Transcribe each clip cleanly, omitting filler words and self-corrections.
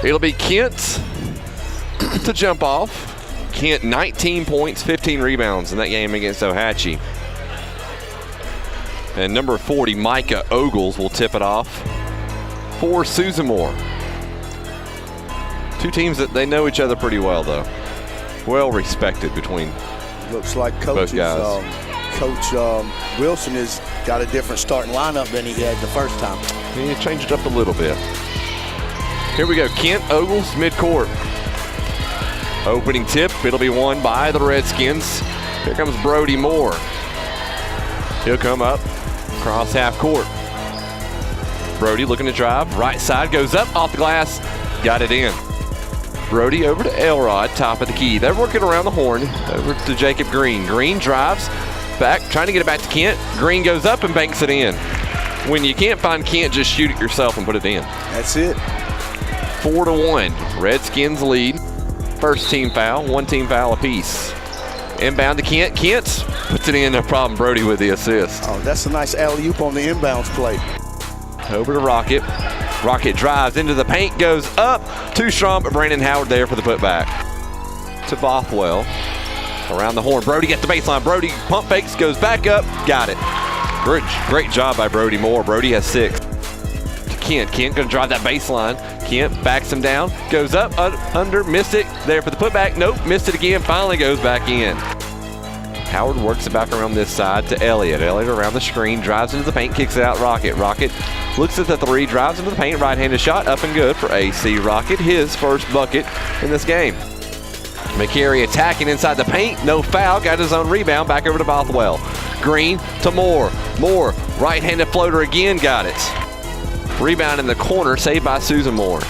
It'll be Kent to jump off. Kent, 19 points, 15 rebounds in that game against Ohatchee. And number 40, Micah Ogles, will tip it off for Susamore. Two teams that they know each other pretty well, though. Well respected between Looks like both guys. Coach Wilson has got a different starting lineup than he had the first time. He changed it up a little bit. Here we go, Kent Ogles, midcourt. Opening tip, it'll be won by the Redskins. Here comes Brody Moore. He'll come up, cross half court. Brody looking to drive, right side, goes up, off the glass, got it in. Brody over to Elrod, top of the key. They're working around the horn, over to Jacob Green. Green drives, back, trying to get it back to Kent. Green goes up and banks it in. When you can't find Kent, just shoot it yourself and put it in. That's it. 4-1, Redskins lead. First team foul, one team foul apiece. Inbound to Kent. Kent puts it in, no problem. Brody with the assist. Oh, that's a nice alley-oop on the inbounds play. Over to Rocket. Rocket drives into the paint, goes up. Too strong, but Brandon Howard there for the putback. To Bothwell. Around the horn. Brody gets the baseline. Brody pump fakes, goes back up. Got it. Great job by Brody Moore. Brody has 6. To Kent. Kent going to drive that baseline. Kent backs him down, goes up, under, missed it, there for the putback, nope, missed it again, finally goes back in. Howard works it back around this side to Elliott. Elliott around the screen, drives into the paint, kicks it out, Rocket. Rocket looks at the 3, drives into the paint, right-handed shot, up and good for AC Rocket, his first bucket in this game. McCary attacking inside the paint, no foul, got his own rebound, back over to Bothwell. Green to Moore. Moore, right-handed floater again, got it. Rebound in the corner, saved by Susamore.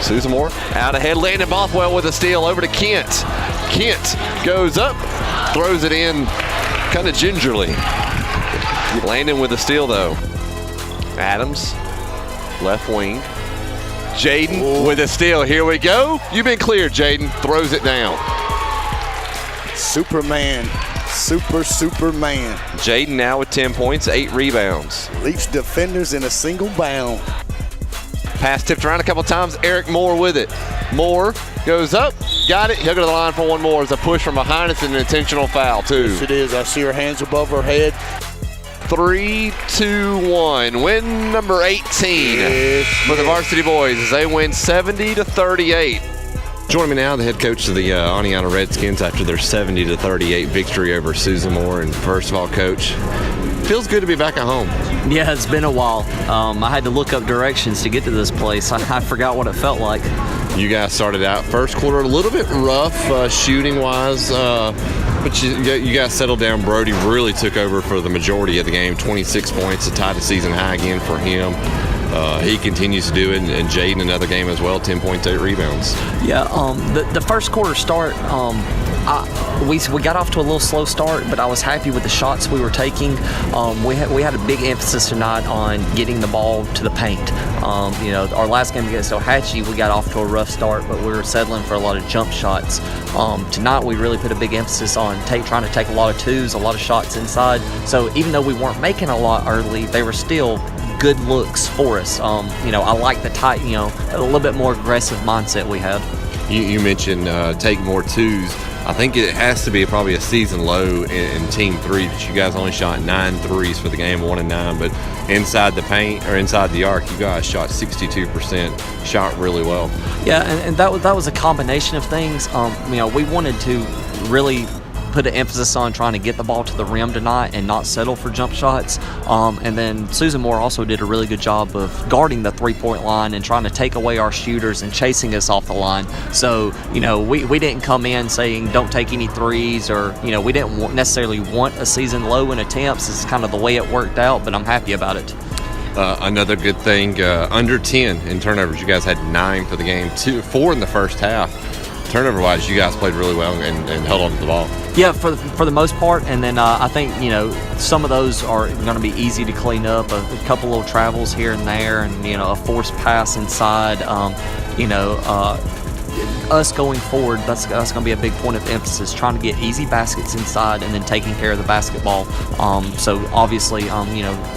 Susamore out ahead, landed Bothwell with a steal over to Kent. Kent goes up, throws it in kind of gingerly. Landon with a steal though. Adams, left wing. Jaden with a steal, here we go. You've been cleared, Jaden, throws it down. Superman. Superman. Jaden now with 10 points, 8 rebounds. Leaps defenders in a single bound. Pass tipped around a couple times. Eric Moore with it. Moore goes up, got it. He'll go to the line for one more. It's a push from behind. It's an intentional foul, too. Yes, it is. I see her hands above her head. 3-2-1. Win number 18 for the Varsity Boys as they win 70-38. Joining me now, the head coach of the Oneonta Redskins after their 70-38 victory over Susamore. And first of all, Coach, feels good to be back at home. Yeah, it's been a while. I had to look up directions to get to this place. I forgot what it felt like. You guys started out first quarter a little bit rough shooting-wise, but you guys settled down. Brody really took over for the majority of the game, 26 points, to tie the season high again for him. He continues to do it, and Jaden another game as well, 10 points, 8 rebounds. Yeah, the first quarter start, we got off to a little slow start, but I was happy with the shots we were taking. We had a big emphasis tonight on getting the ball to the paint. Our last game against Ohatchee, we got off to a rough start, but we were settling for a lot of jump shots. Tonight, we really put a big emphasis on trying to take a lot of twos, a lot of shots inside. So even though we weren't making a lot early, they were still good looks for us. I like the tight, a little bit more aggressive mindset we had. You mentioned take more twos. I think it has to be probably a season low in Team 3 that you guys only shot 9 threes for the game, 1 and 9. But inside the paint or inside the arc, you guys shot 62%, shot really well. Yeah, and that was a combination of things. We wanted to really put an emphasis on trying to get the ball to the rim tonight and not settle for jump shots. And then Susamore also did a really good job of guarding the three-point line and trying to take away our shooters and chasing us off the line. So, we didn't come in saying don't take any threes, or, we didn't necessarily want a season low in attempts. It's kind of the way it worked out, but I'm happy about it. Another good thing, under 10 in turnovers. You guys had 9 for the game, 4 in the first half. Turnover-wise, you guys played really well and held on to the ball. Yeah, for the most part, and then I think some of those are going to be easy to clean up. A couple little travels here and there, and a forced pass inside. Us going forward, that's going to be a big point of emphasis, trying to get easy baskets inside and then taking care of the basketball. So obviously,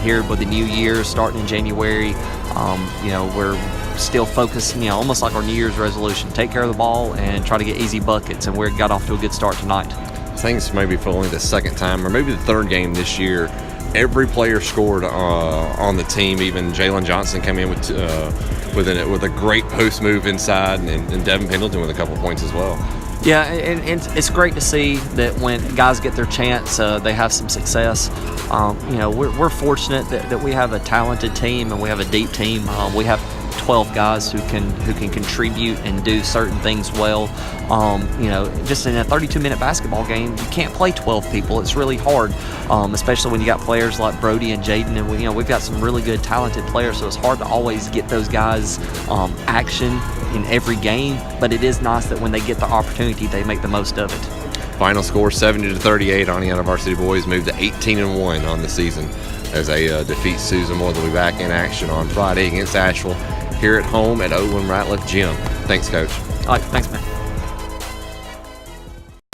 here with the new year starting in January, we're still focus, almost like our New Year's resolution, take care of the ball and try to get easy buckets, and we got off to a good start tonight. I think it's maybe for only the second time or maybe the third game this year, every player scored on the team. Even Jalen Johnson came in with a great post move inside, and Devin Pendleton with a couple points as well. Yeah, and it's great to see that when guys get their chance, they have some success. We're fortunate that we have a talented team and we have a deep team. We have 12 guys who can contribute and do certain things well. Just in a 32-minute basketball game, you can't play 12 people. It's really hard, especially when you got players like Brody and Jaden, and we've got some really good, talented players. So it's hard to always get those guys action in every game. But it is nice that when they get the opportunity, they make the most of it. Final score 70-38. Oneonta Varsity boys moved to 18-1 on the season as they defeat Susan Moore. They'll be back in action on Friday against Asheville here at home at Owen Ratliff Gym. Thanks, Coach. All right, thanks, man.